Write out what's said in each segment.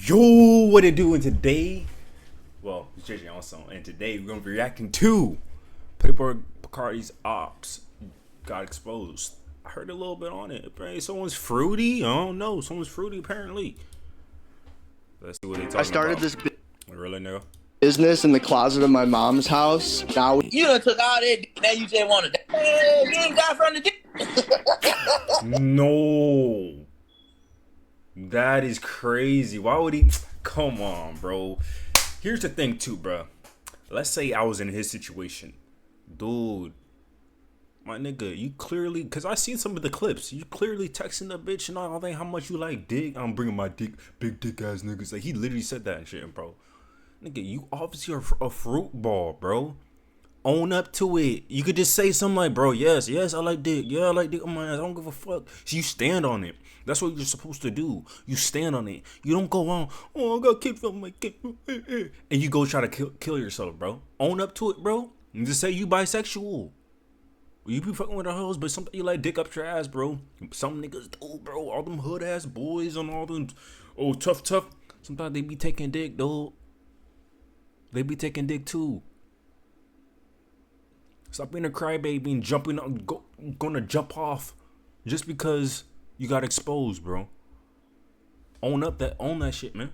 Yo, what it doing today? Well, it's JJONSOME, and today we're gonna be reacting to Playboy Bacardi's ops got exposed. I heard a little bit on it. Apparently, someone's fruity. I don't know. Someone's fruity apparently. Let's see what they talking about. I started this really no. business in the closet of my mom's house. Now you done took all that. Now you just want to. You ain't got from the. No. That is crazy. Why would he? Come on, bro. Here's the thing, too, bro. Let's say I was in his situation. Dude, my nigga, you clearly, because I seen some of the clips, you clearly texting the bitch and all that, how much you like dick. I'm bringing my dick, big dick ass niggas. Like, he literally said that and shit, bro. Nigga, you obviously are a fruit ball, bro. Own up to it. You could just say something like, bro, yes, I like dick. Yeah, I like dick on my ass. I don't give a fuck. So you stand on it. That's what you're supposed to do. You stand on it. You don't go on, oh, I got kicked from my kid. And you go try to kill yourself, bro. Own up to it, bro. And just say you bisexual. You be fucking with the hoes, but sometimes you like dick up your ass, bro. Some niggas do, bro. All them hood ass boys and all them, oh, tough. Sometimes they be taking dick, dude. They be taking dick too. Stop being a crybaby and jumping up, gonna jump off just because you got exposed, bro. Own that shit, man.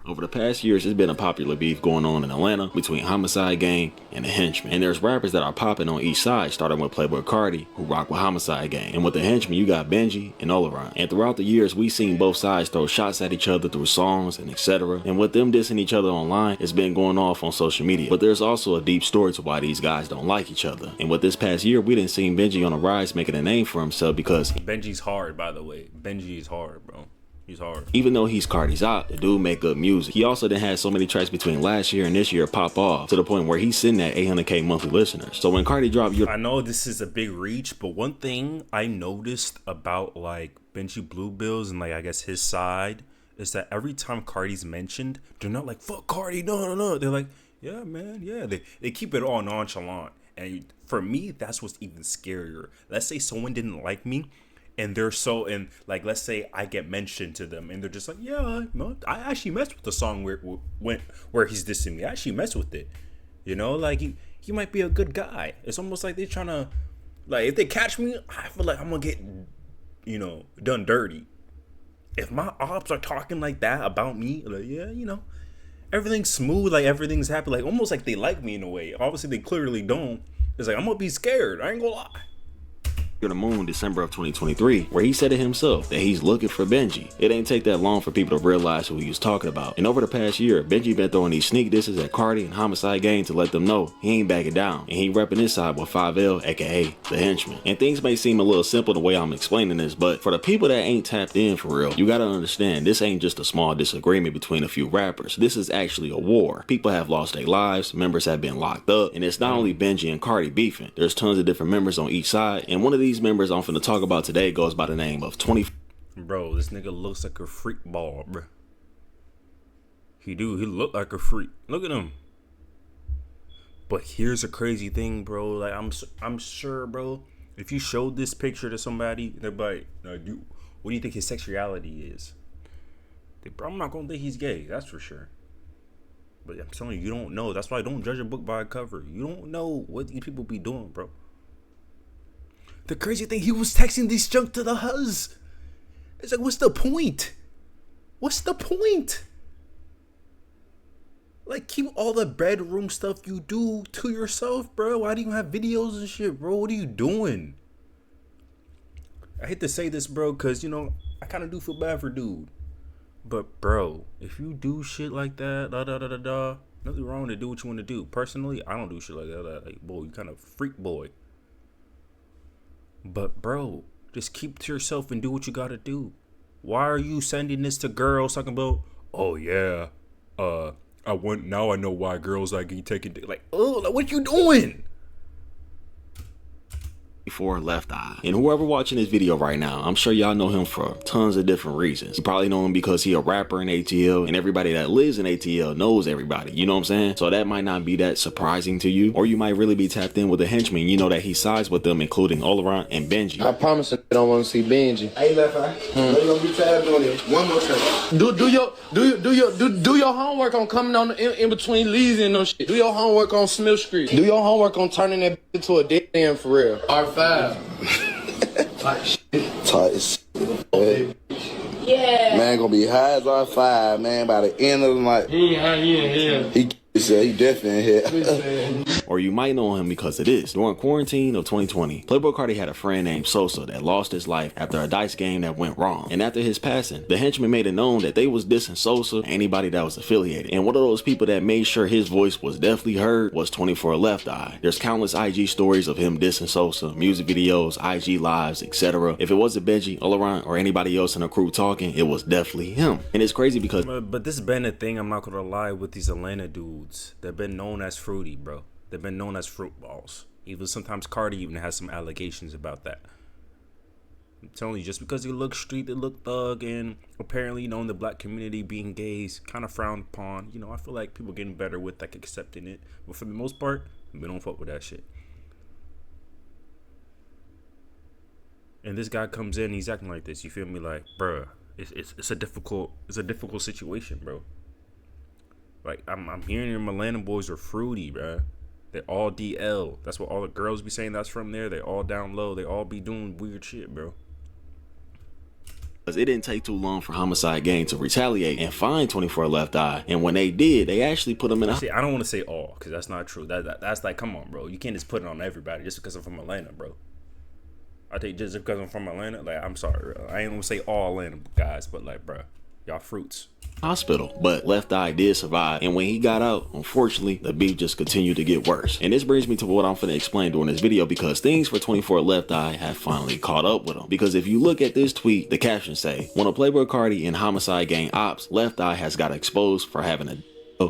Over the past years, there's been a popular beef going on in Atlanta between Homicide Gang and the Henchmen. And there's rappers that are popping on each side, starting with Playboy Cardi, who rock with Homicide Gang. And with the Henchmen, you got Benji and Olaron. And throughout the years, we've seen both sides throw shots at each other through songs and etc. And with them dissing each other online, it's been going off on social media. But there's also a deep story to why these guys don't like each other. And with this past year, we didn't see Benji on a rise making a name for himself because Benji's hard, by the way. Benji is hard, bro. He's hard. Even though he's Cardi's op, the dude make good music. He also done had so many tracks between last year and this year pop off to the point where he's sitting at 800K monthly listeners. So when Cardi dropped I know this is a big reach, but one thing I noticed about like Benji Blue Bills and like I guess his side is that every time Cardi's mentioned, they're not like fuck Cardi, no. They're like, yeah, man, yeah. They keep it all nonchalant. And for me, that's what's even scarier. Let's say someone didn't like me. And they're so, and like, let's say I get mentioned to them and they're just like, yeah, no, I actually messed with the song where he's dissing me. I actually messed with it. You know, like he might be a good guy. It's almost like they're trying to, like, if they catch me, I feel like I'm going to get, you know, done dirty. If my ops are talking like that about me, like, yeah, you know, everything's smooth, like everything's happy, like almost like they like me in a way. Obviously they clearly don't. It's like, I'm going to be scared. I ain't going to lie. the Moon December of 2023, where he said it himself that he's looking for Benji. It ain't take that long for people to realize who he was talking about. And over the past year, Benji been throwing these sneak disses at Cardi and Homicide Gang to let them know he ain't backing down. And he repping his side with 5L, aka the Henchman. And things may seem a little simple the way I'm explaining this, but for the people that ain't tapped in for real, you gotta understand this ain't just a small disagreement between a few rappers. This is actually a war. People have lost their lives, members have been locked up, and it's not only Benji and Cardi beefing. There's tons of different members on each side, and one of these members I'm finna talk about today goes by the name of 20. Bro, this nigga looks like a freak ball, bro. He look like a freak. Look at him. But here's a crazy thing, bro. Like I'm sure, bro, if you showed this picture to somebody, they're like, what do you think his sexuality is? I'm not gonna think he's gay, that's for sure. But I'm telling you, you don't know. That's why I don't judge a book by a cover. You don't know what these people be doing, bro. The crazy thing, he was texting this junk to the huz. It's like, what's the point? What's the point? Like, keep all the bedroom stuff you do to yourself, bro. Why do you have videos and shit, bro? What are you doing? I hate to say this, bro, because, you know, I kind of do feel bad for dude. But, bro, if you do shit like that, nothing wrong to do what you want to do. Personally, I don't do shit like that. Like, boy, you kind of freak boy. But, bro, just keep to yourself and do what you gotta do. Why are you sending this to girls talking about, oh, yeah, now I know why girls like you taking, like, oh, like, what you doing? for Lefteye. And whoever watching this video right now, I'm sure y'all know him for tons of different reasons. You probably know him because he a rapper in ATL, and everybody that lives in ATL knows everybody, you know what I'm saying? So that might not be that surprising to you, or you might really be tapped in with the henchmen. You know that he sides with them, including Olaron and Benji. I promise I don't want to see Benji. Hey, Lefteye, you gonna be tabbed on it. One more time. Do your homework on coming on in between Lee's and no shit. Do your homework on Smith Street. Do your homework on turning that into a dead end for real. R5. Tight. Yeah. Man gonna be high as R5, man, by the end of the night. He said he definitely hit. Or you might know him because of this. During quarantine of 2020, Playboi Carti had a friend named Sosa that lost his life after a dice game that went wrong. And after his passing, the henchmen made it known that they was dissing Sosa and anybody that was affiliated. And one of those people that made sure his voice was definitely heard was 24 Lefteye. There's countless IG stories of him dissing Sosa, music videos, IG lives, etc. If it wasn't Benji, Olaron, or anybody else in the crew talking, it was definitely him. And it's crazy because But this has been a thing, I'm not gonna lie, with these Atlanta dudes. They've been known as fruity, bro. They've been known as fruit balls. Even sometimes Cardi even has some allegations about that. I'm telling you, just because they look street, they look thug, and apparently, you know, in the black community, being gay is kind of frowned upon. You know, I feel like people getting better with like accepting it, but for the most part, we don't fuck with that shit. And this guy comes in, he's acting like this. You feel me? Like, bruh, it's a difficult situation, bro. Like, I'm hearing your Atlanta boys are fruity, bruh. They all DL. That's what all the girls be saying. That's from there. They all down low. They all be doing weird shit, bro. it didn't take too long for Homicide Gang to retaliate and find 24 Lefteye. And when they did, they actually put him in a... See, I don't want to say all, because that's not true. That's like, come on, bro. You can't just put it on everybody just because I'm from Atlanta, bro. I think just because I'm from Atlanta, like, I'm sorry. I ain't gonna say all Atlanta guys, but like, bro, y'all fruits. Hospital, but Lefteye did survive, and when he got out, unfortunately, the beef just continued to get worse. And this brings me to what I'm finna explain during this video, because things for 24 Lefteye have finally caught up with him. Because if you look at this tweet, the caption say, "When a Playboi Carti and Homicide Gang ops, Lefteye has got exposed for having a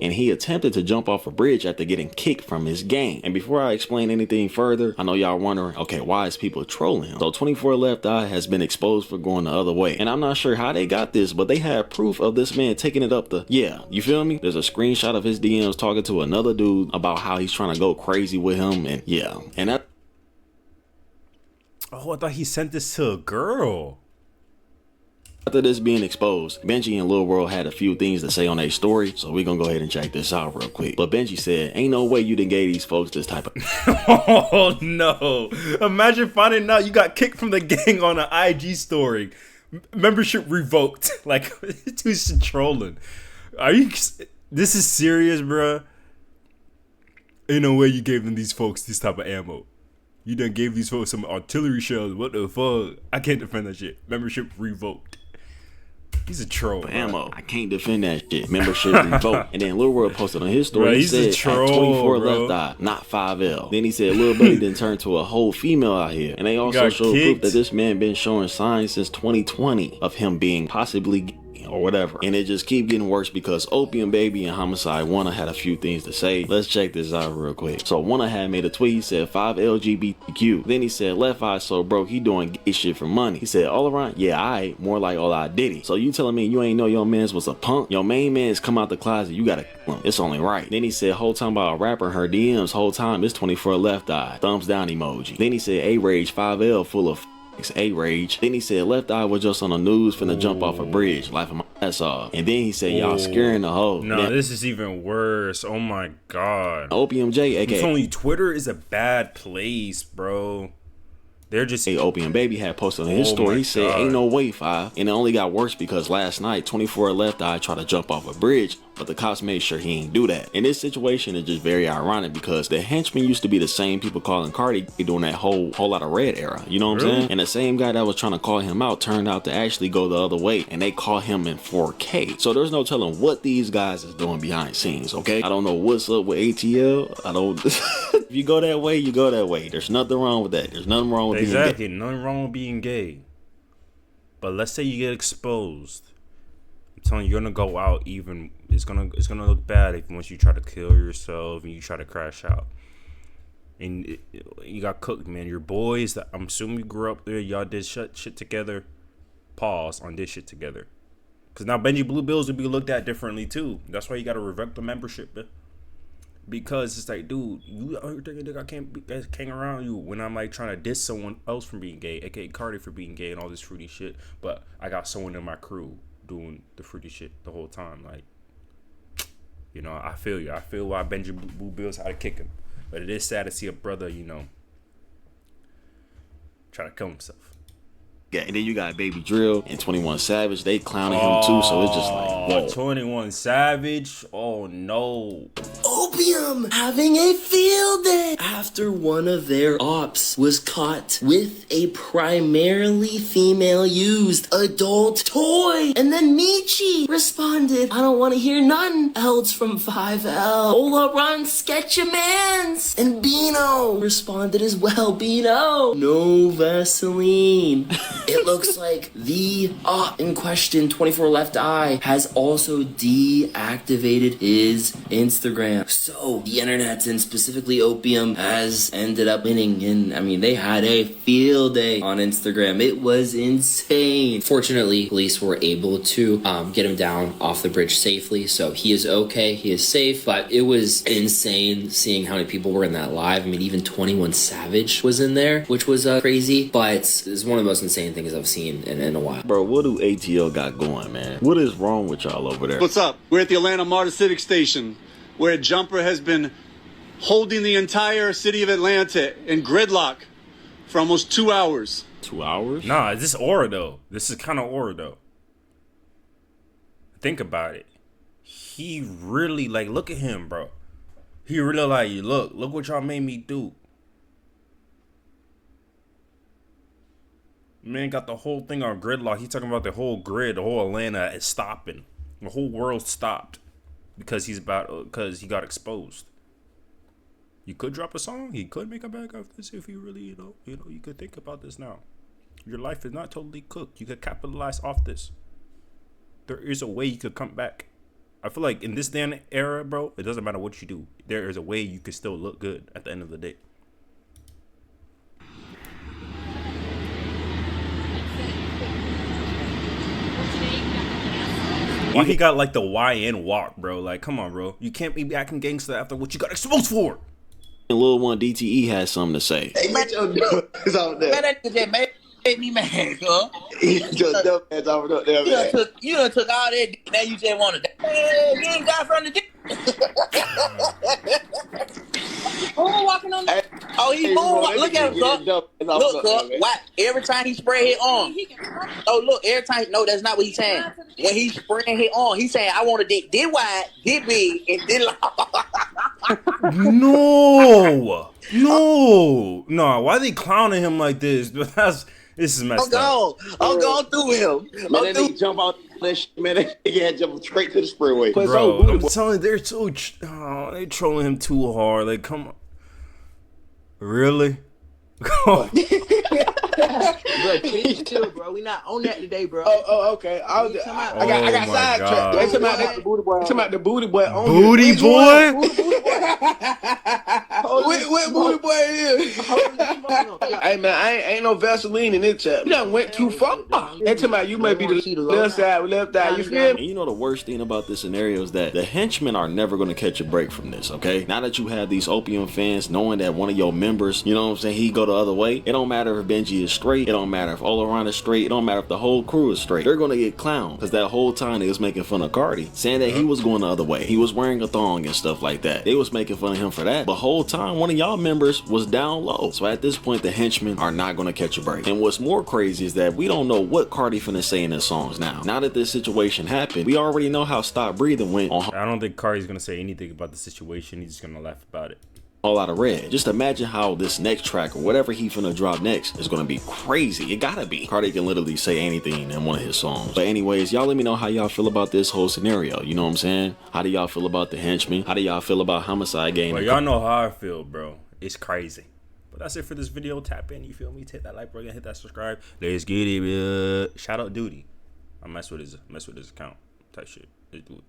and he attempted to jump off a bridge after getting kicked from his gang." And before I explain anything further, I know y'all wondering, okay, why is people trolling him? So 24 Lefteye has been exposed for going the other way, and I'm not sure how they got this, but they had proof of this man taking it up the, yeah, you feel me? There's a screenshot of his DMs talking to another dude about how he's trying to go crazy with him, and yeah, and that... Oh, I thought he sent this to a girl. After this being exposed, Benji and Lil World had a few things to say on their story, so we're gonna go ahead and check this out real quick. But Benji said, "Ain't no way you done gave these folks this type of..." Oh no, imagine finding out you got kicked from the gang on an IG story, membership revoked. Like, it's trolling. Are you, this is serious, bruh? Ain't no way you gave them these folks this type of ammo. You done gave these folks some artillery shells. What the fuck? I can't defend that shit. Membership revoked. He's a troll. Ammo. I can't defend that shit. Membership revoked. And then Lil World posted on his story, bro, he said, a troll, at 24 bro. Lefteye, not 5L. Then he said Lil Buddy didn't turn to a whole female out here. And they also showed proof that this man been showing signs since 2020 of him being possibly gay or whatever. And it just keep getting worse because Opium Baby and Homicide Wanna had a few things to say. Let's check this out real quick. So Wanna had made a tweet. He said 5 LGBTQ. Then he said Lefteye so broke he doing gay shit for money. He said all around, yeah, I more like all I diddy. So you telling me you ain't know your mans was a punk? Your main man's come out the closet, you gotta kill him. It's only right. Then he said whole time about a rapper in her DMs, whole time it's 24 Lefteye. Thumbs down emoji. Then he said A-Rage 5L full of A-Rage. Then he said Lefteye was just on the news finna jump off a bridge. Life of my ass off. And then he said y'all scaring the hoe. No, now, this is even worse. Oh my god. Opium J, aka only Twitter is a bad place, bro. They're just... Opium Baby had posted on his story. He said, ain't no way, 5. And it only got worse because last night, 24 Lefteye tried to jump off a bridge, but the cops made sure he ain't do that. And this situation is just very ironic because the henchmen used to be the same people calling Cardi during that whole lot of red era. You know what I'm saying? And the same guy that was trying to call him out turned out to actually go the other way, and they caught him in 4K. So there's no telling what these guys is doing behind scenes, okay? I don't know what's up with ATL. I don't... If you go that way, you go that way. There's nothing wrong with that. There's nothing wrong with exactly, nothing wrong with being gay. But let's say you get exposed. I'm telling you, you're gonna go out even. It's gonna look bad if once you try to kill yourself and you try to crash out. and you got cooked, man. Your boys, I'm assuming you grew up there. Y'all did shit together. Pause on this shit together. Because now Benji Blue Bills would be looked at differently, too. That's why you got to revoke the membership, man. Because it's like, dude, you out here thinking I can't hang around you when I'm like trying to diss someone else from being gay, aka Cardi for being gay and all this fruity shit. But I got someone in my crew doing the fruity shit the whole time. Like, you know, I feel you. I feel why Benji Blue Bills had to kick him. But it is sad to see a brother, you know, try to kill himself. Yeah, and then you got Baby Drill and 21 Savage. They clowning him too, so it's just like, whoa. 21 Savage? Oh, no. Opium having a field day after one of their ops was caught with a primarily female used adult toy. And then Michi responded, I don't want to hear none else from 5L. Ola Run, sketch your mans. And Bino responded as well. Bino, no Vaseline. It looks like the op in question, 24 Lefteye, has also deactivated his Instagram. So the internet, and specifically Opium, has ended up winning. And I mean, they had a field day on Instagram. It was insane. Fortunately, police were able to get him down off the bridge safely. So he is okay. He is safe. But it was insane seeing how many people were in that live. I mean, even 21 Savage was in there, which was crazy. But it's one of the most insane things I've seen in a while. Bro, what do ATL got going, man? What is wrong with y'all over there? What's up? We're at the Atlanta MARTA Civic Station, where a jumper has been holding the entire city of Atlanta in gridlock for almost 2 hours. 2 hours? Nah, is this aura, though? This is kind of aura, though. Think about it. He really, like, look at him, bro. He really like, look what y'all made me do. Man got the whole thing on gridlock. He's talking about the whole grid, the whole Atlanta is stopping. The whole world stopped because he got exposed. You could drop a song. He could make a back after this if you really, you know, you could think about this now. Your life is not totally cooked. You could capitalize off this. There is a way you could come back. I feel like in this day and era, bro, it doesn't matter what you do. There is a way you could still look good at the end of the day. Why he got like the YN walk, bro? Like, come on, bro. You can't be acting gangster after what you got exposed for. And Lil One DTE has something to say. Hey, get your dumb ass over there. Man, that just made me mad, huh? Get your dumb ass over there, man. You done took all that. Now you just want to. Man, you ain't got from the dick. Oh, walking on the. Oh, he moving. Look at him, look. Look, why? Every time he spray his arm. Oh, look. Every time. No, that's not what he's saying. When he's spraying his arm, he's saying, "I want to dick this wide, this big, and this long." No. Why are they clowning him like this? This is messed up. I'm going through him. Man, that nigga jump out that shit, man. That nigga had to jump straight to the sprayway. Bro, I'm telling you, they're they trolling him too hard. Like, come on. Really? Bro, chill, bro. We not on that today, bro. Oh, okay. I got sidetracked. They talking about the booty boy. Booty boy? What booty boy is? Hey man, ain't no Vaseline in this chat. You done went too far. They talking about you may be the left side with left eye. You feel me? And you know the worst thing about this scenario is that the henchmen are never going to catch a break from this, okay? Now that you have these Opium fans knowing that one of your members, you know what I'm saying, he go the other way, it don't matter if Benji is straight, it don't matter if Olaron is straight, it don't matter if the whole crew is straight. They're going to get clowned because that whole time they was making fun of Cardi, saying that he was going the other way. He was wearing a thong and stuff like that. They was making fun of him for that. The whole time one of y'all members was down low. So at this point, the henchmen are not going to catch a break. And what's more crazy is that we don't know what Cardi finna say in his songs now. Now that this situation happened, we already know how Stop Breathing went on. I don't think Cardi's going to say anything about the situation. He's just going to laugh about it. All Out of Red. Just imagine how this next track or whatever he finna drop next is gonna be crazy. It gotta be. Cardi can literally say anything in one of his songs. But anyways, y'all let me know how y'all feel about this whole scenario. You know what I'm saying? How do y'all feel about the henchmen? How do y'all feel about Homicide Gang? Well, y'all know how I feel, bro. It's crazy. But that's it for this video. Tap in, you feel me? Hit that like button, hit that subscribe. Let's get it, shout out Duty. I mess with his account. Type shit. Let's do it.